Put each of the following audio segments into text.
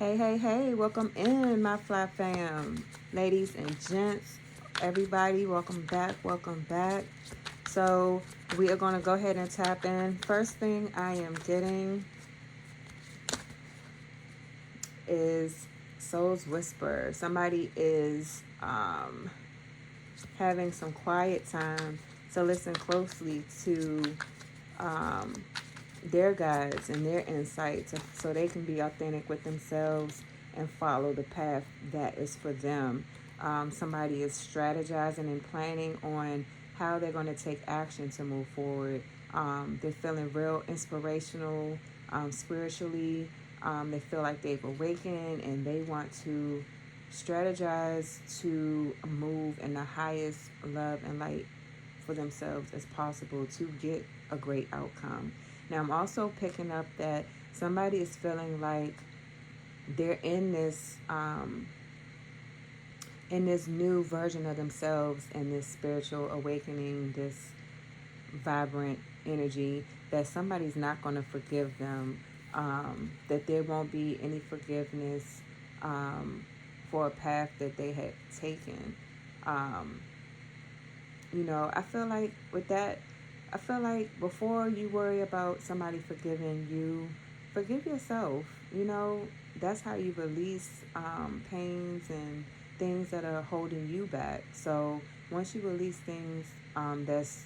Hey, hey, hey, welcome in, my fly fam. Ladies and gents, everybody, welcome back, welcome back. So, we are going to go ahead and tap in. First thing I am getting is Soul's Whisper. Somebody is having some quiet time to listen closely to um, their guides and their insights so they can be authentic with themselves and follow the path that is for them. Somebody is strategizing and planning on how they're going to take action to move forward. They're feeling real inspirational spiritually. They feel like they've awakened and they want to strategize to move in the highest love and light for themselves as possible to get a great outcome. Now, I'm also picking up that somebody is feeling like they're in this new version of themselves and this spiritual awakening, this vibrant energy that somebody's not going to forgive them, that there won't be any forgiveness for a path that they had taken. Um, I feel like with that, I feel like before you worry about somebody forgiving you, forgive yourself. That's how you release pains and things that are holding you back. So once you release things that's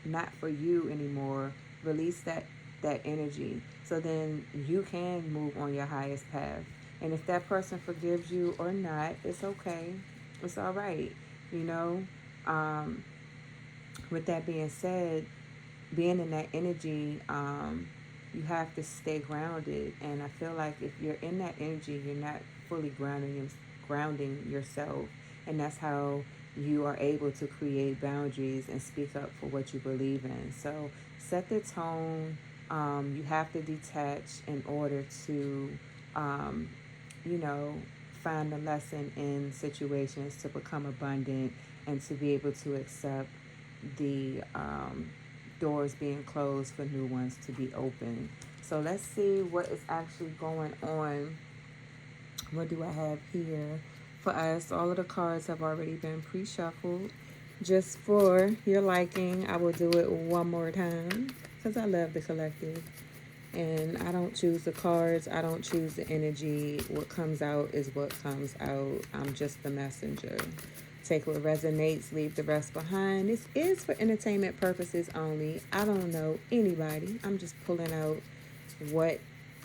not for you anymore, release that energy. So then you can move on your highest path. And if that person forgives you or not, it's okay. It's all right. You know. Um, with that being said, being in that energy, you have to stay grounded. And I feel like if you're in that energy, you're not fully grounding yourself, and that's how you are able to create boundaries and speak up for what you believe in. So set the tone. You have to detach in order to, um, you know, find a lesson in situations to become abundant and to be able to accept the doors being closed for new ones to be open. So let's see what is actually going on. What do I have here for us? All of the cards have already been pre-shuffled. Just for your liking, I will do it one more time because I love the collective. And I don't choose the cards, I don't choose the energy. What comes out is what comes out. I'm just the messenger. Take what resonates, leave the rest behind. This is for entertainment purposes only. I don't know anybody. I'm just pulling out what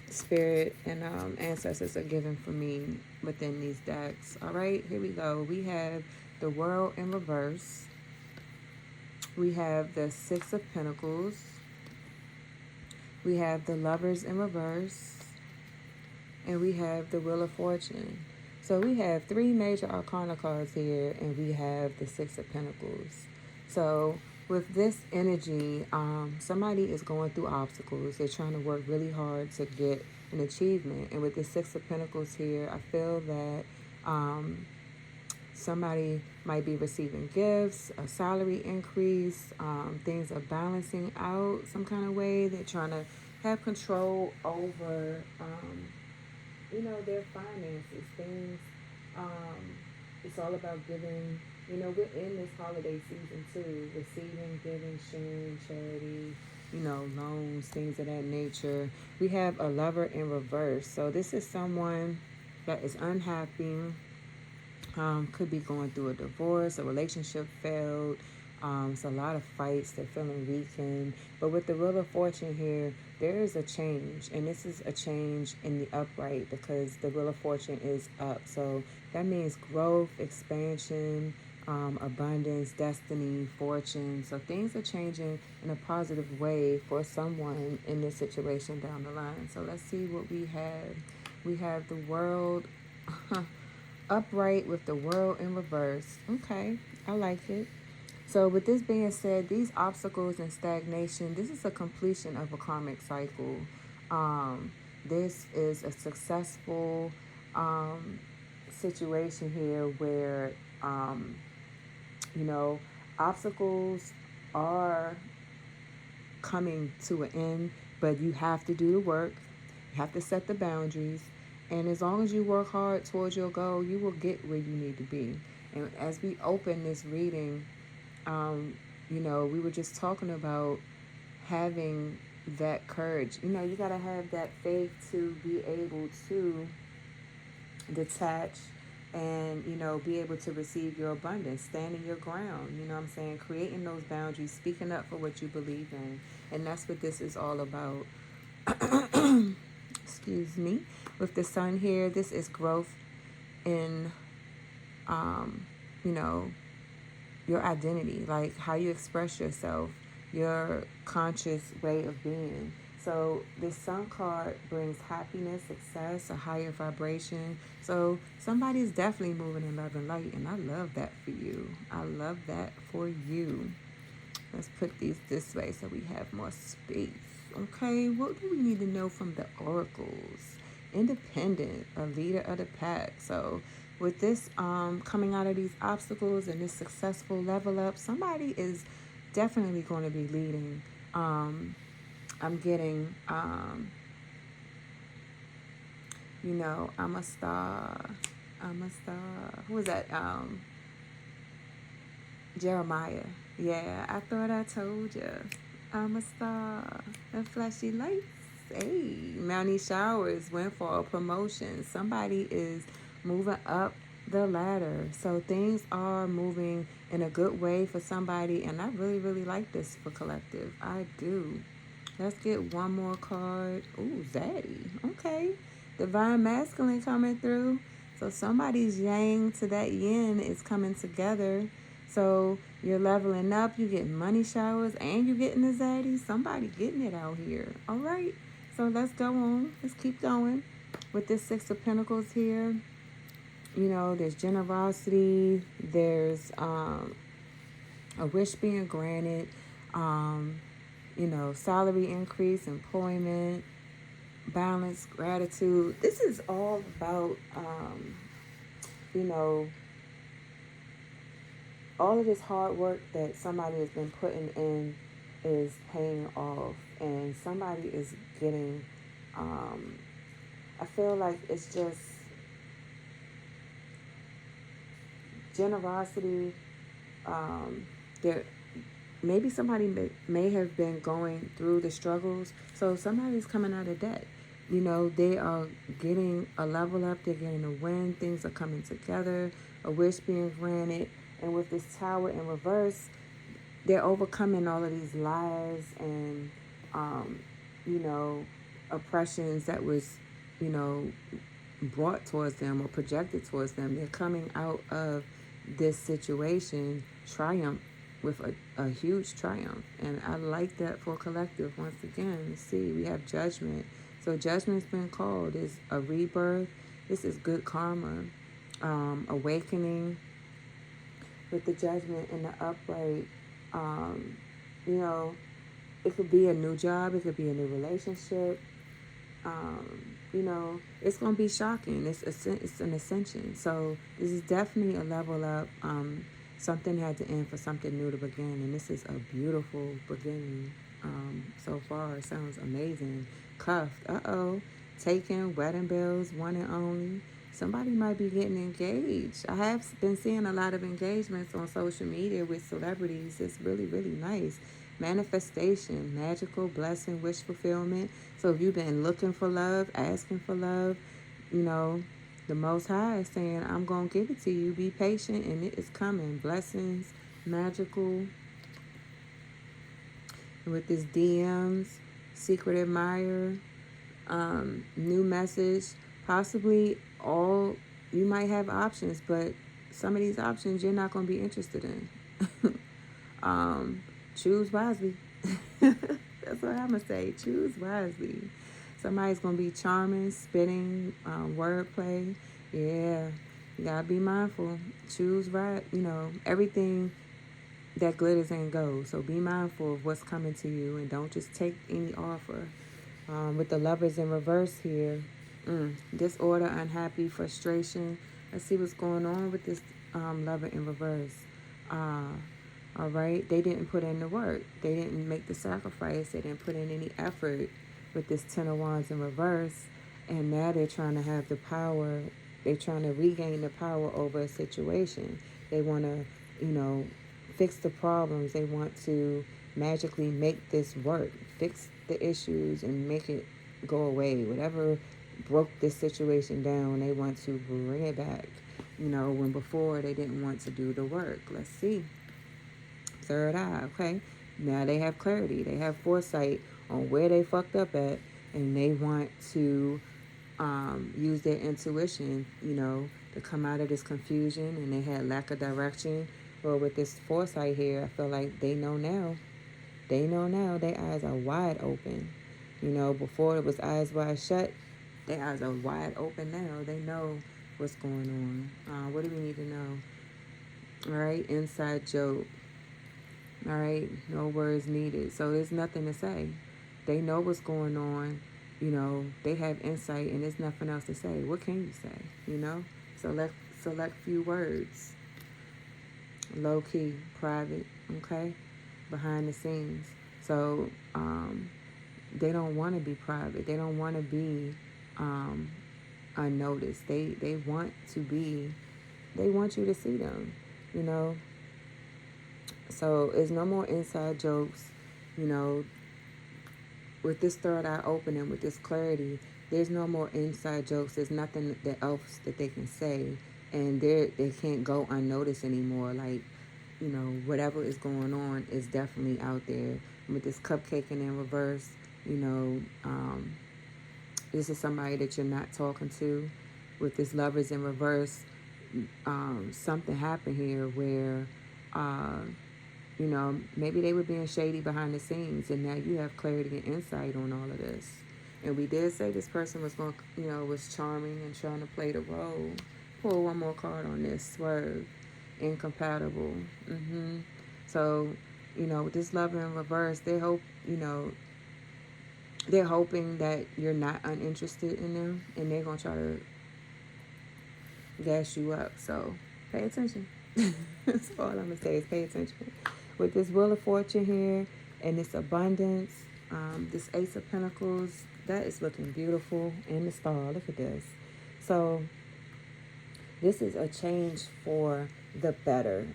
spirit and ancestors are giving for me within these decks. All right, here we go. We have the World in reverse. We have the Six of Pentacles. We have the Lovers in reverse. And we have the Wheel of Fortune. So we have three major arcana cards here, and we have the Six of Pentacles. So with this energy, somebody is going through obstacles. They're trying to work really hard to get an achievement. And with the Six of Pentacles here, I feel that somebody might be receiving gifts, a salary increase, things are balancing out some kind of way. They're trying to have control over their finances, things. It's all about giving. We're in this holiday season too, receiving, giving, sharing, charity, loans, things of that nature. We have a Lover in reverse. So this is someone that is unhappy, could be going through a divorce, a relationship failed. It's a lot of fights. They're feeling weakened. But with the Wheel of Fortune here, there is a change. And this is a change in the upright because the Wheel of Fortune is up. So that means growth, expansion, abundance, destiny, fortune. So things are changing in a positive way for someone in this situation down the line. So let's see what we have. We have the World upright with the World in reverse. Okay, I like it. So, with this being said, these obstacles and stagnation, this is a completion of a karmic cycle. This is a successful situation here where, um, you know, obstacles are coming to an end, but you have to do the work. You have to set the boundaries. And as long as you work hard towards your goal, you will get where you need to be. And as we open this reading, um, we were just talking about having that courage. You got to have that faith to be able to detach and, be able to receive your abundance, standing your ground. You know what I'm saying? Creating those boundaries, speaking up for what you believe in. And that's what this is all about. Excuse me. With the sun here, this is growth in, um, you know, your identity, like how you express yourself, your conscious way of being. So this sun card brings happiness, success, a higher vibration. So somebody's definitely moving in love and light, and I love that for you. I love that for you. Let's put these this way so we have more space. Okay, what do we need to know from the oracles? Independent, a leader of the pack. So with this coming out of these obstacles and this successful level up, somebody is definitely going to be leading. I'm getting, I'm a star. I'm a star. Who was that? Jeremiah. Yeah, I thought I told you. I'm a star. The flashy lights. Hey, Mountie showers, windfall, promotion. Somebody is moving up the ladder. So things are moving in a good way for somebody. And I really, really like this for collective. I do. Let's get one more card. Ooh, Zaddy. Okay. Divine masculine coming through. So somebody's yang to that yin is coming together. So you're leveling up, you're getting money showers, and you're getting the zaddy. Somebody getting it out here. All right. So let's go on. Let's keep going. With this Six of Pentacles here, there's generosity. There's a wish being granted. Salary increase, employment, balance, gratitude. This is all about, you know, all of this hard work that somebody has been putting in is paying off, and somebody is getting, I feel like it's just generosity. There, maybe somebody may have been going through the struggles, so somebody's coming out of debt. They are getting a level up, they're getting a win, things are coming together, a wish being granted. And with this tower in reverse, they're overcoming all of these lies and, you know, oppressions that was, you know, brought towards them or projected towards them. They're coming out of this situation triumph with a huge triumph. And I like that for collective. Once again, see, we have judgment. So judgment's been called. It's a rebirth. This is good karma. Awakening with the judgment and the upright. Um, you know, it could be a new job. It could be a new relationship. It's going to be shocking. It's an ascension. So this is definitely a level up. Something had to end for something new to begin. And this is a beautiful beginning. So far, it sounds amazing. Cuffed. Uh-oh. Taken. Wedding bells. One and only. Somebody might be getting engaged. I have been seeing a lot of engagements on social media with celebrities. It's really, really nice. Manifestation, magical, blessing, wish fulfillment. So if you've been looking for love, asking for love, the Most High is saying, I'm going to give it to you. Be patient, and it is coming. Blessings, magical. With this DMs, secret admirer, new message. Possibly all, you might have options, but some of these options you're not going to be interested in. Choose wisely. That's what I'm going to say. Choose wisely. Somebody's going to be charming, spitting, wordplay. Yeah, you got to be mindful. Choose right. Everything that glitters ain't gold. So be mindful of what's coming to you and don't just take any offer. With the lovers in reverse here. Disorder, unhappy, frustration. Let's see what's going on with this lover in reverse. All right, they didn't put in the work. They didn't make the sacrifice. They didn't put in any effort with this Ten of Wands in reverse. And now they're trying to have the power. They're trying to regain the power over a situation. They want to, fix the problems. They want to magically make this work, fix the issues, and make it go away. Whatever broke this situation down, they want to bring it back. When before they didn't want to do the work. Let's see. Third eye, okay? Now they have clarity. They have foresight on where they fucked up at, and they want to use their intuition, to come out of this confusion, and they had lack of direction. Well, with this foresight here, I feel like they know now. They know now. Their eyes are wide open. Before it was eyes wide shut. Their eyes are wide open now. They know what's going on. What do we need to know? All right, inside joke. All right, no words needed. So there's nothing to say. They know what's going on. They have insight, and there's nothing else to say. What can you say? Select few words. Low key, private, okay? Behind the scenes. So they don't want to be private. They don't want to be unnoticed. They want to be. They want you to see them. So it's no more inside jokes. You know, with this third eye open and with this clarity, there's no more inside jokes. There's nothing else that they can say, and they can't go unnoticed anymore. Like, whatever is going on is definitely out there. With this cupcaking in reverse, this is somebody that you're not talking to. With this lovers in reverse, something happened here where, maybe they were being shady behind the scenes, and now you have clarity and insight on all of this. And we did say this person was going, was charming and trying to play the role. Pull one more card on this. Swerve. Incompatible. So, with this lover in reverse, they're hoping that you're not uninterested in them, and they're going to try to gas you up. So pay attention. That's all I'm going to say is pay attention. With this Wheel of Fortune here and this abundance, this Ace of Pentacles, that is looking beautiful. And the star, look at this. So this is a change for the better,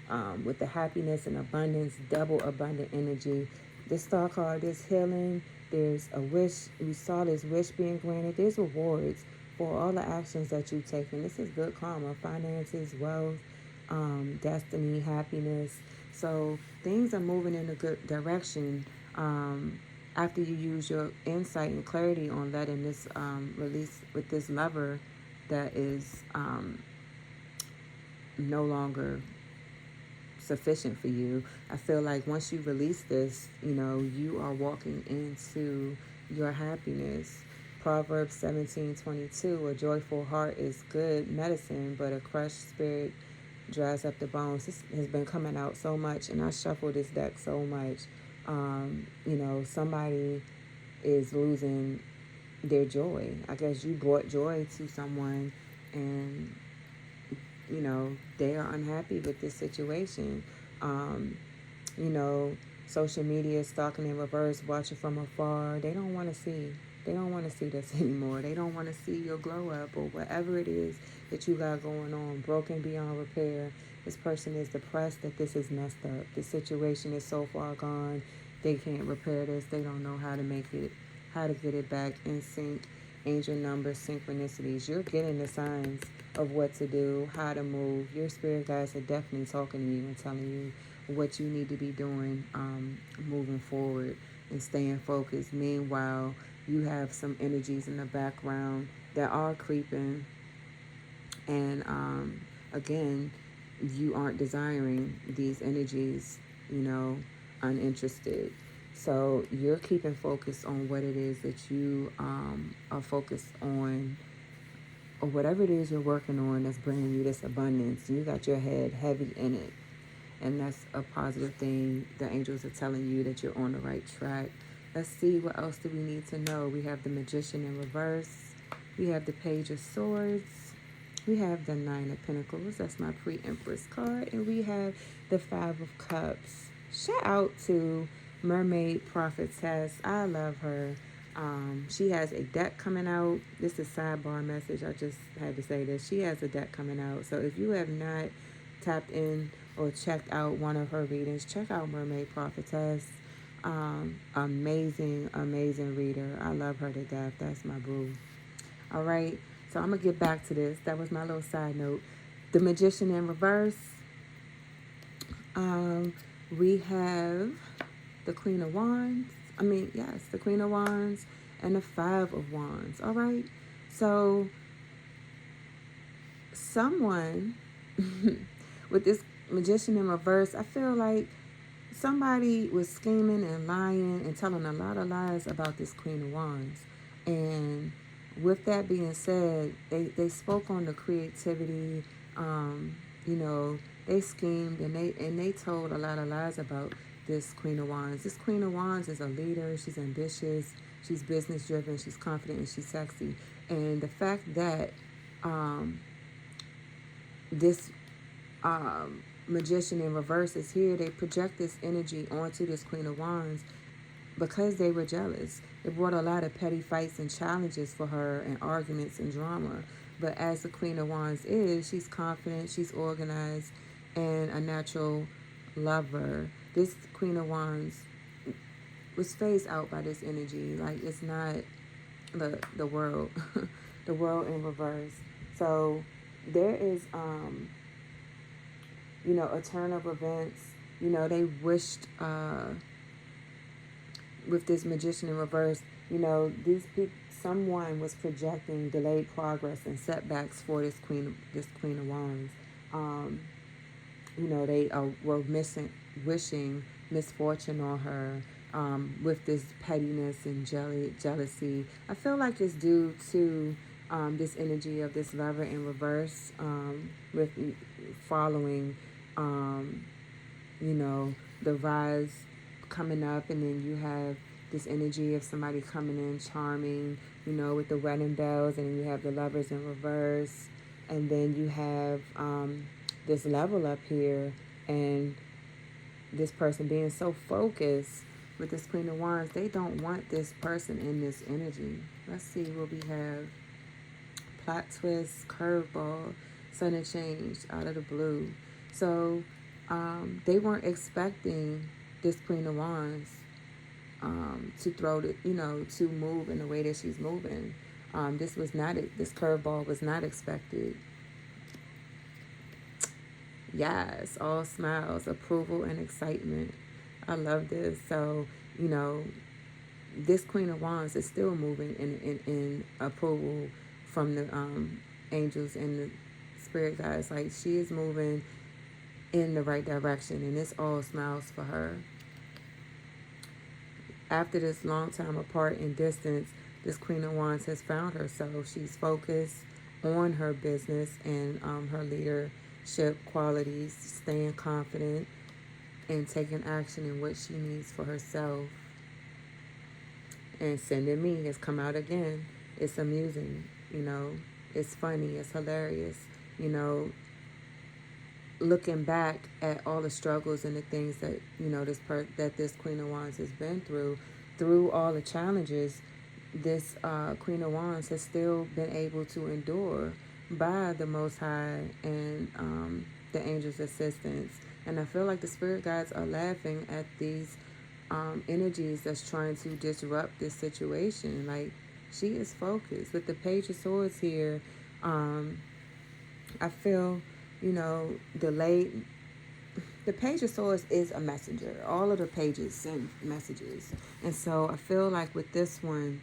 with the happiness and abundance, double abundant energy. This star card is healing. There's a wish. We saw this wish being granted. There's rewards for all the actions that you've taken. This is good karma, finances, wealth, destiny, happiness. So things are moving in a good direction after you use your insight and clarity on letting this release with this lover that is no longer sufficient for you. I feel like once you release this, you are walking into your happiness. Proverbs 17:22, a joyful heart is good medicine, but a crushed spirit dries up the bones. This has been coming out so much, and I shuffle this deck so much. Somebody is losing their joy. I guess you brought joy to someone, and they are unhappy with this situation. You know, social media, stalking in reverse, watching from afar. They don't want to see. They don't want to see this anymore. They don't want to see your glow up or whatever it is that you got going on, broken beyond repair. This person is depressed that this is messed up. The situation is so far gone. They can't repair this. They don't know how to make it, how to get it back in sync. Angel numbers, synchronicities. You're getting the signs of what to do, how to move. Your spirit guides are definitely talking to you and telling you what you need to be doing, moving forward and staying focused. Meanwhile, you have some energies in the background that are creeping, and again, you aren't desiring these energies, uninterested. So you're keeping focus on what it is that you are focused on, or whatever it is you're working on that's bringing you this abundance. You got your head heavy in it, and that's a positive thing. The angels are telling you that you're on the right track. Let's see, what else do we need to know? We have the Magician in reverse. We have the Page of Swords. We have the Nine of Pentacles. That's my pre-Empress card. And we have the Five of Cups. Shout out to Mermaid Prophetess. I love her. She has a deck coming out. This is sidebar message. I just had to say this. She has a deck coming out. So if you have not tapped in or checked out one of her readings, check out Mermaid Prophetess. Amazing, amazing reader. I love her to death. That's my boo. All right. So I'm going to get back to this. That was my little side note. The Magician in Reverse. Um, we have the Queen of Wands. Yes, the Queen of Wands and the Five of Wands. All right. So someone with this Magician in Reverse, I feel like somebody was scheming and lying and telling a lot of lies about this Queen of Wands. And with that being said, they spoke on the creativity. You know, they schemed and they told a lot of lies about this Queen of Wands. This Queen of Wands is a leader. She's ambitious. She's business driven. She's confident and she's sexy. And the fact that this Magician in Reverse is here, they project this energy onto this Queen of Wands because they were jealous. It brought a lot of petty fights and challenges for her and arguments and drama. But as the Queen of Wands is, she's confident, she's organized, and a natural lover. This Queen of Wands was phased out by this energy. Like, it's not the world, the world in reverse. So there is a turn of events. They wished with this Magician in Reverse, these people, someone was projecting delayed progress and setbacks for this Queen of Wands. They were wishing misfortune on her with this pettiness and jealousy. I feel like it's due to this energy of this lover in reverse, with following, the rise coming up, and then you have this energy of somebody coming in charming, with the wedding bells, and then you have the lovers in reverse, and then you have this level up here, and this person being so focused with this Queen of Wands. They don't want this person in this energy. Let's see what we have. Plot twist, curveball, sudden change out of the blue. So they weren't expecting this Queen of Wands to throw the, to move in the way that she's moving. This curveball was not expected. Yes, all smiles, approval, and excitement. I love this. So, this Queen of Wands is still moving in approval from the angels and the spirit guides. Like, she is moving in the right direction, and it's all smiles for her. After this long time apart in distance, this Queen of Wands has found herself. She's focused on her business and her leadership qualities, staying confident and taking action in what she needs for herself. And Sending Me has come out again. It's amusing, it's funny, it's hilarious, looking back at all the struggles and the things that that this Queen of Wands has been through all the challenges. This Queen of Wands has still been able to endure by the Most High and the angels' assistance. And I feel like the spirit guides are laughing at these energies that's trying to disrupt this situation. Like, she is focused. With the Page of Swords here, I feel, delayed. The Page of Swords is a messenger. All of the pages send messages. And so I feel like with this one,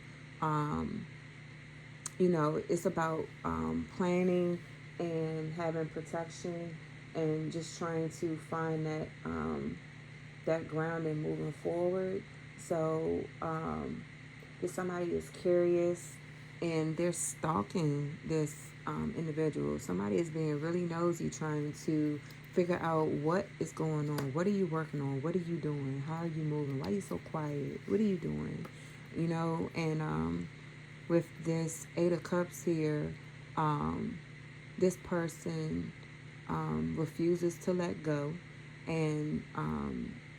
it's about planning and having protection and just trying to find that ground and moving forward. So if somebody is curious and they're stalking this individual, somebody is being really nosy, trying to figure out what is going on. What are you working on? What are you doing? How are you moving? Why are you so quiet? What are you doing? And with this Eight of Cups here, this person refuses to let go. And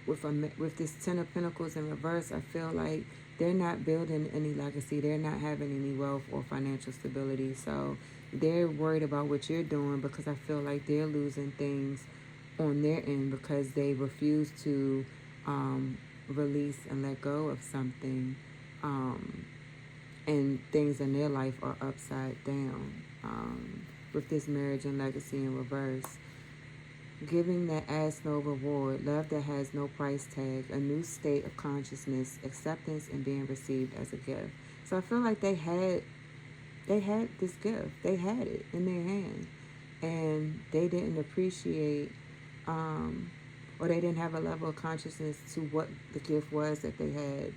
with this Ten of Pentacles in reverse, I feel like they're not building any legacy. They're not having any wealth or financial stability. So they're worried about what you're doing, because I feel like they're losing things on their end because they refuse to release and let go of something. Um, and things in their life are upside down, with this marriage and legacy in reverse. Giving that asks no reward, love that has no price tag, a new state of consciousness, acceptance, and being received as a gift. So I feel like they had this gift. They had it in their hand, and they didn't appreciate, um, or they didn't have a level of consciousness to what the gift was that they had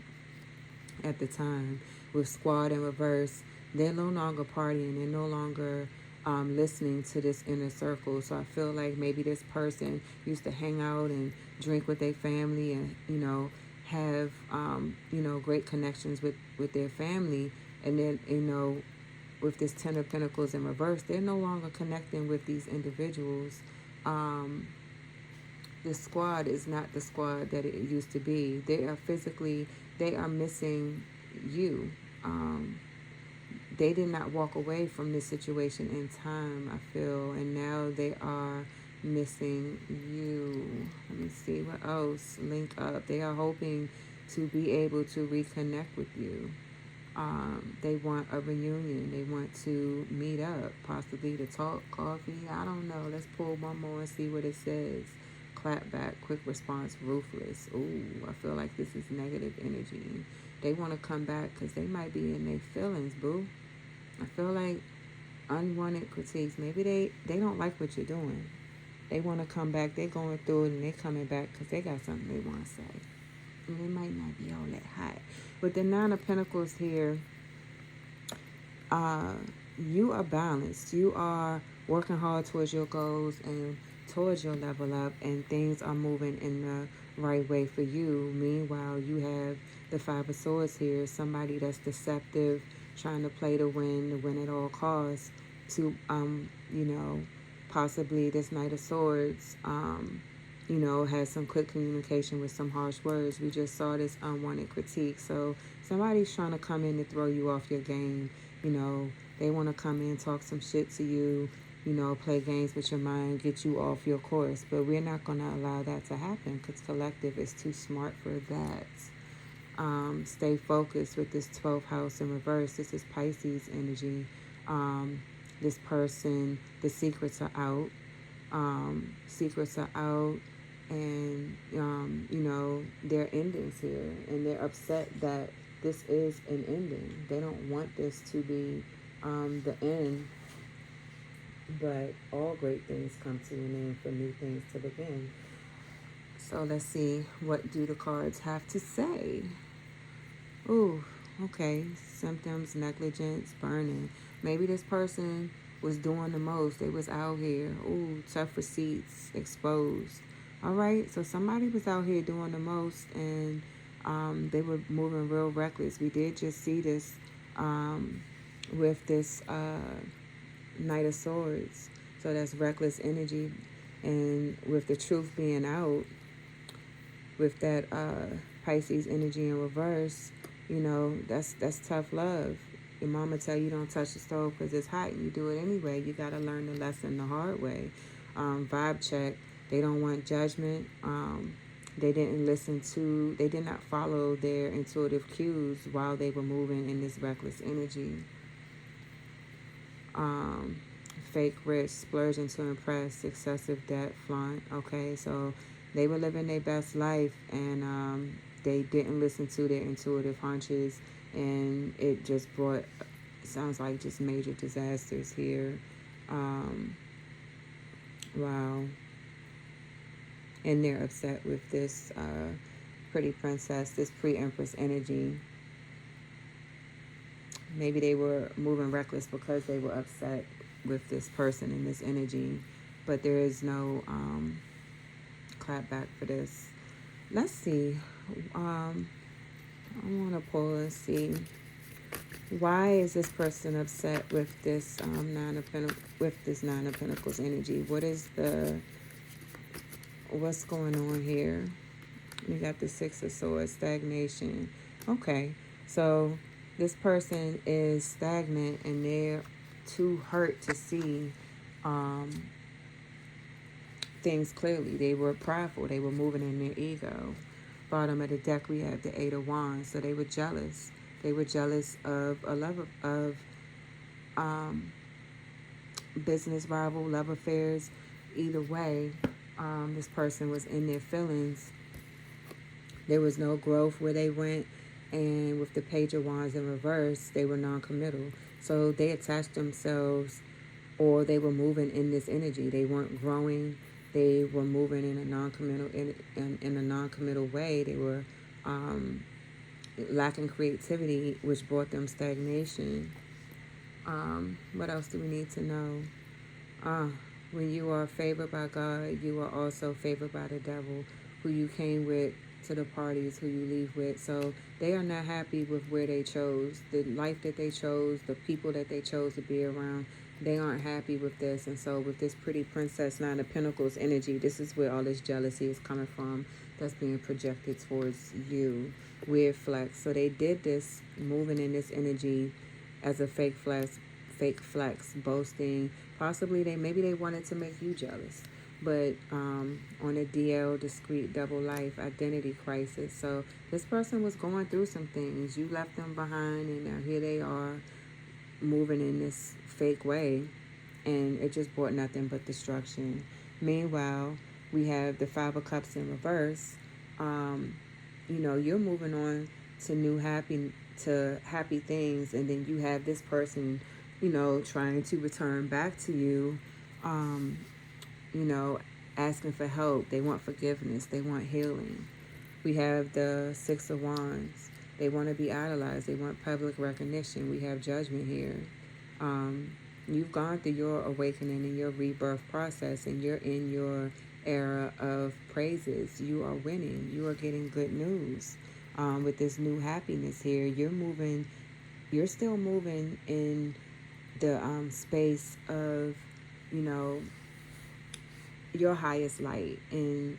at the time. With squad in reverse, they're no longer partying. They're no longer listening to this inner circle. So I feel like maybe this person used to hang out and drink with their family, and have great connections with their family, and then with this Ten of Pentacles in reverse, they're no longer connecting with these individuals. Um, the squad is not the squad that it used to be. They are missing you. Um, they did not walk away from this situation in time, I feel, and now they are missing you. Let me see what else link up. They are hoping to be able to reconnect with you. They want a reunion. They want to meet up, possibly to talk, coffee. I don't know. Let's pull one more and see what it says. Clap back, quick response, ruthless. Ooh, I feel like this is negative energy. They want to come back because they might be in their feelings, boo. I feel like unwanted critiques. Maybe they don't like what you're doing. They want to come back. They're going through it and they're coming back because they got something they want to say. And they might not be all that hot. With the Nine of Pentacles here, uh, you are balanced. You are working hard towards your goals and towards your level up, and things are moving in the right way for you. Meanwhile, you have the Five of Swords here, somebody that's deceptive, trying to play to win at all costs, to possibly this Knight of Swords, has some quick communication with some harsh words. We just saw this unwanted critique. So somebody's trying to come in to throw you off your game. They want to come in, talk some shit to you, play games with your mind, get you off your course. But we're not going to allow that to happen because collective is too smart for that. Stay focused with this 12th house in reverse. This is Pisces energy. This person, the secrets are out. Secrets are out, and there are endings here, and they're upset that this is an ending. They don't want this to be the end, but all great things come to an end for new things to begin. So let's see, what do the cards have to say? Ooh, okay. Symptoms, negligence, burning. Maybe this person was doing the most. They was out here. Ooh, tough receipts, exposed. All right, so somebody was out here doing the most, and they were moving real reckless. We did just see this with this Knight of Swords. So that's reckless energy. And with the truth being out, with that Pisces energy in reverse, that's tough love. Your mama tell you don't touch the stove because it's hot, and you do it anyway. You got to learn the lesson the hard way. Vibe check. They don't want judgment. They did not follow their intuitive cues while they were moving in this reckless energy. Fake rich, splurging to impress, excessive debt, flaunt. Okay, so they were living their best life, and they didn't listen to their intuitive hunches, and it just brought, sounds like just major disasters here. Wow. And they're upset with this pretty princess, this pre-empress energy. Maybe they were moving reckless because they were upset with this person and this energy, but there is no clap back for this. Let's see. I want to pull and see, why is this person upset with this Nine of Pentacles energy? What's going on here? We got the Six of Swords, stagnation. Okay. So this person is stagnant and they're too hurt to see um, things clearly. They were prideful. They were moving in their ego. Bottom of the deck, we have the Eight of Wands. So they were jealous. They were jealous of a love of um, business rival, love affairs. Either way, this person was in their feelings. There was no growth where they went. And with the Page of Wands in reverse, they were non-committal. So they attached themselves, or they were moving in this energy. They weren't growing. They were moving in a non-committal in a non-committal way. They were lacking creativity, which brought them stagnation. What else do we need to know? Uh, when you are favored by God, you are also favored by the devil, who you came with to the parties, who you leave with. So they are not happy with where they chose, the life that they chose, the people that they chose to be around. They aren't happy with this. And so with this pretty princess, Nine of Pentacles energy, this is where all this jealousy is coming from, that's being projected towards you. Weird flex. So they did this, moving in this energy as a fake flex, boasting. Possibly maybe they wanted to make you jealous, but on a DL, discreet double life, identity crisis. So this person was going through some things. You left them behind, and now here they are moving in this fake way, and it just brought nothing but destruction. Meanwhile, we have the Five of Cups in reverse. You're moving on to happy things, and then you have this person, trying to return back to you, um, you know, asking for help. They want forgiveness. They want healing. We have the Six of Wands. They want to be idolized. They want public recognition. We have Judgment here. Um, you've gone through your awakening and your rebirth process, and you're in your era of praises. You are winning. You are getting good news. With this new happiness here, you're still moving in the space of, you know, your highest light. And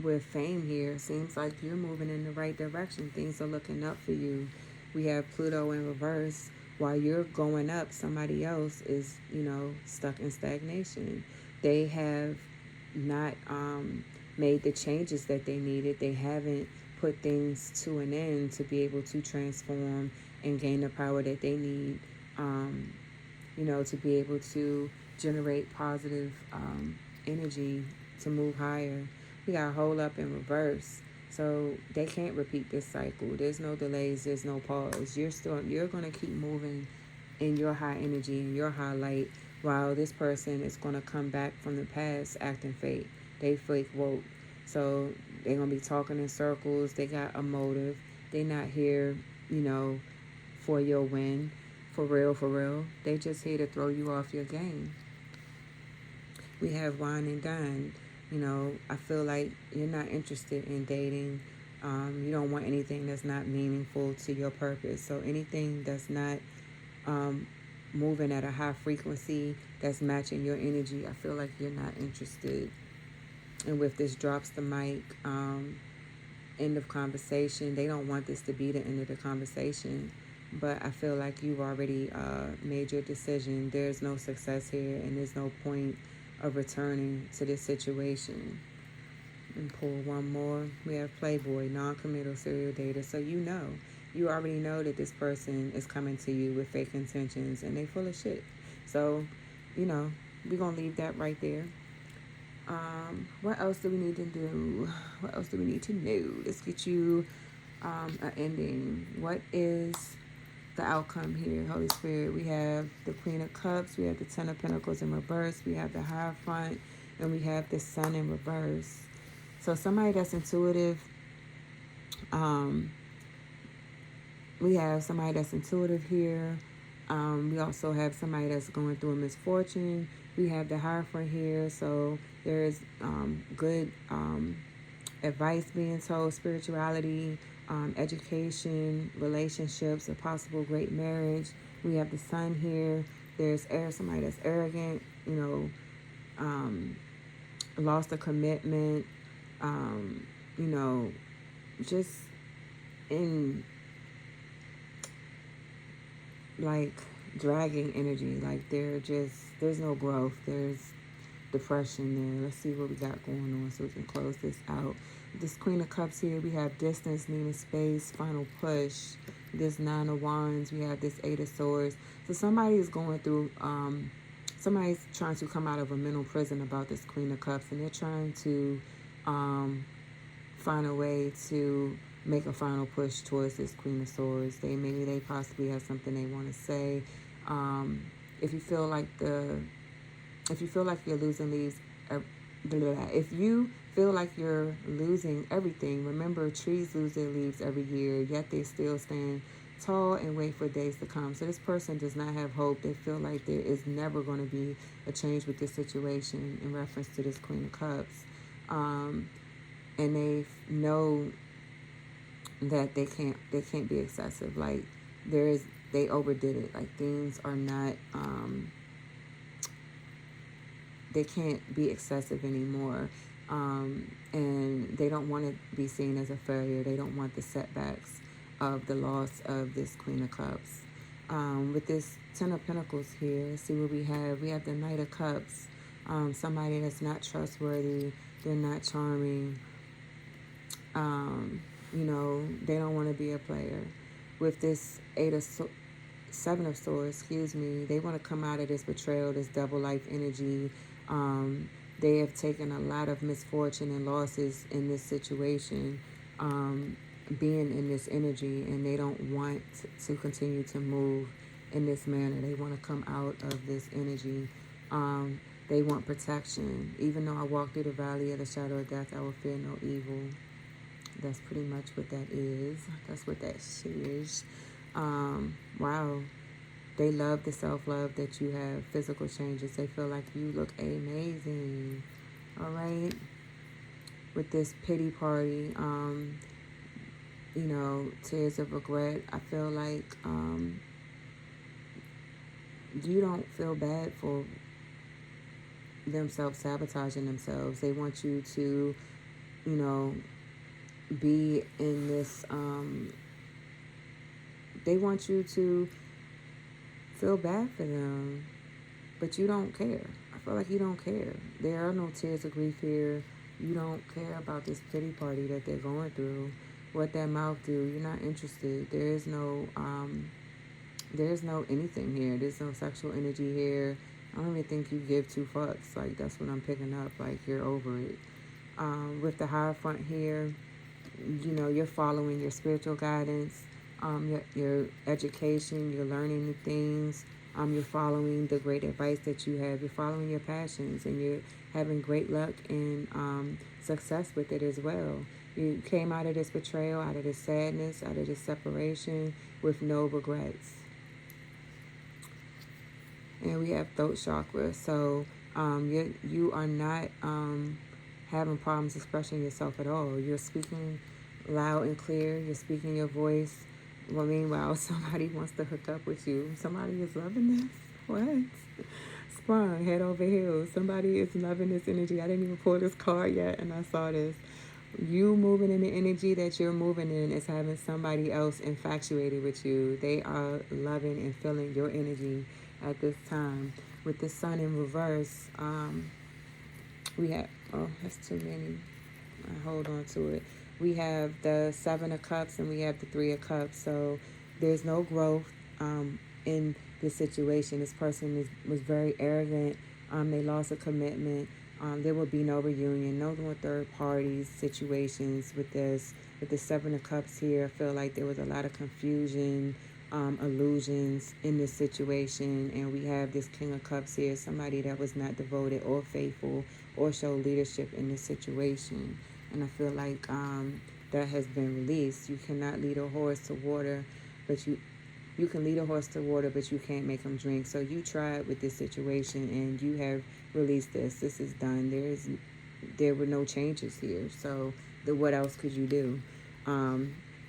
with fame here, seems like you're moving in the right direction. Things are looking up for you. We have Pluto in reverse. While you're going up, somebody else is, stuck in stagnation. They have not made the changes that they needed. They haven't put things to an end to be able to transform and gain the power that they need, to be able to generate positive energy to move higher. We got hold up in reverse. So they can't repeat this cycle. There's no delays. There's no pause. You're going to keep moving in your high energy and your high light, while this person is going to come back from the past acting fake. They fake woke. So they're going to be talking in circles. They got a motive. They not here, for your win. For real, for real. They just here to throw you off your game. We have Wine and Dine. I feel like you're not interested in dating. You don't want anything that's not meaningful to your purpose. So anything that's not moving at a high frequency, that's matching your energy, I feel like you're not interested. And with this drops the mic, end of conversation. They don't want this to be the end of the conversation. But I feel like you've already made your decision. There's no success here, and there's no point of returning to this situation. And pull one more. We have Playboy, non-committal serial dater. So you already know that this person is coming to you with fake intentions, and they full of shit. So, we're going to leave that right there. What else do we need to do? What else do we need to know? Let's get you an ending. What is the outcome here, Holy Spirit? We have the Queen of Cups. We have the Ten of Pentacles in reverse. We have the Hierophant. And we have the Sun in reverse. So somebody that's intuitive, we have somebody that's intuitive here. We also have somebody that's going through a misfortune. We have the Hierophant here. So there is good advice being told, spirituality, education, relationships, a possible great marriage. We have the Sun here. There's somebody that's arrogant, lost a commitment, just in like dragging energy. Like there's no growth. There's depression there. Let's see what we got going on so we can close this out. This Queen of Cups here, we have distance, need of space, final push. This Nine of Wands, we have this Eight of Swords. So somebody is going through, somebody's trying to come out of a mental prison about this Queen of Cups, and they're trying to um, find a way to make a final push towards this Queen of Swords. They possibly have something they want to say. Um, if you feel like the if you feel like you're losing leaves, if you feel like you're losing everything, remember trees lose their leaves every year, yet they still stand tall and wait for days to come. So this person does not have hope. They feel like there is never going to be a change with this situation in reference to this Queen of Cups. And they know that they can't be excessive. Like they overdid it. Like things are not they can't be excessive anymore. And they don't want to be seen as a failure. They don't want the setbacks of the loss of this Queen of Cups. With this Ten of Pentacles here, see what we have. We have the Knight of Cups. Somebody that's not trustworthy. They're not charming. They don't want to be a player. With this Seven of Swords, they want to come out of this betrayal, this double life energy. They have taken a lot of misfortune and losses in this situation, being in this energy, and they don't want to continue to move in this manner. They want to come out of this energy. They want protection. Even though I walk through the valley of the shadow of death, I will fear no evil. That's pretty much what that is. That's what that is. Wow. They love the self-love that you have, physical changes. They feel like you look amazing. All right. With this pity party, tears of regret. I feel like you don't feel bad for them self-sabotaging themselves. They want you to, be in this, they want you to feel bad for them, but you don't care. I feel like you don't care. There are no tears of grief here. You don't care about this pity party that they're going through. What that mouth do, you're not interested. There's no anything here. There's no sexual energy here. I don't even think you give two fucks. Like, that's what I'm picking up. Like, you're over it. With the Hierophant here, you're following your spiritual guidance, your education, you're learning new things, you're following the great advice that you have, you're following your passions, and you're having great luck and success with it as well. You came out of this betrayal, out of this sadness, out of this separation with no regrets. And we have throat chakra. So you are not having problems expressing yourself at all. You're speaking loud and clear. You're speaking your voice. Well, meanwhile, somebody wants to hook up with you. Somebody is loving this. What? Sprung head over heels. Somebody is loving this energy. I didn't even pull this card yet, and I saw this. You moving in the energy that you're moving in is having somebody else infatuated with you. They are loving and feeling your energy at this time. With the Sun in reverse, we have, that's too many. I hold on to it. We have the Seven of Cups and we have the Three of Cups. So there's no growth in this situation. This person was very arrogant. They lost a commitment. There will be no reunion, no more third parties situations with this. With the Seven of Cups here, I feel like there was a lot of confusion, illusions in this situation. And we have this King of Cups here, somebody that was not devoted or faithful or showed leadership in this situation. And I feel like that has been released. You cannot lead a horse to water, but you can lead a horse to water, but you can't make him drink. So you tried with this situation, and you have released this. This is done. There were no changes here. So what else could you do?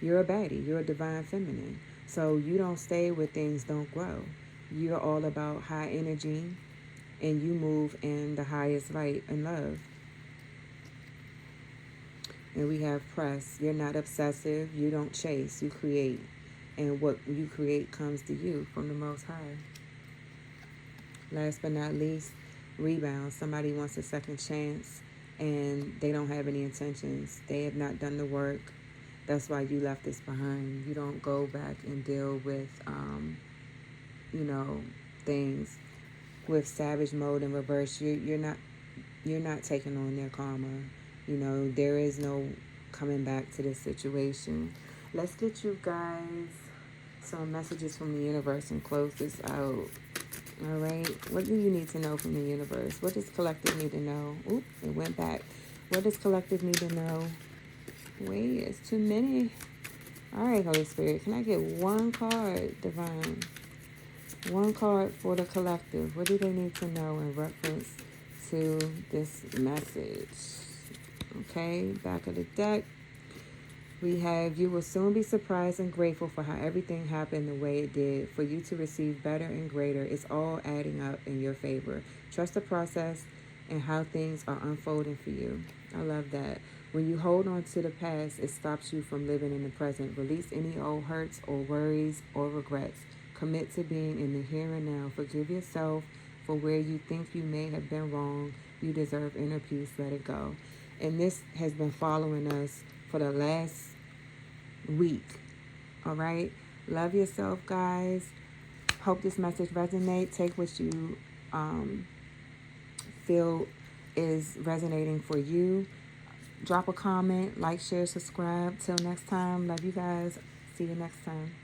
You're a baddie. You're a divine feminine. So you don't stay where things don't grow. You're all about high energy, and you move in the highest light and love. And we have press. You're not obsessive. You don't chase. You create. and what you create comes to you from the Most High. Last but not least, rebound. Somebody wants a second chance and they don't have any intentions. They have not done the work. That's why you left this behind. You don't go back and deal with, you know, things with savage mode in reverse. You're not taking on their karma. You know, there is no coming back to this situation. Let's get you guys some messages from the universe and close this out. All right. What do you need to know from the universe? What does collective need to know? Oop, it went back. What does collective need to know? Wait, it's too many. All right, Holy Spirit, can I get one card, Divine? One card for the collective. What do they need to know in reference to this message? Okay, back of the deck. We have, you will soon be surprised and grateful for how everything happened the way it did. For you to receive better and greater, it's all adding up in your favor. Trust the process and how things are unfolding for you. I love that. When you hold on to the past, it stops you from living in the present. Release any old hurts or worries or regrets. Commit to being in the here and now. Forgive yourself for where you think you may have been wrong. You deserve inner peace. Let it go. And this has been following us for the last week. All right. Love yourself, guys. Hope this message resonates. Take what you feel is resonating for you. Drop a comment, like, share, subscribe. Till next time. Love you guys. See you next time.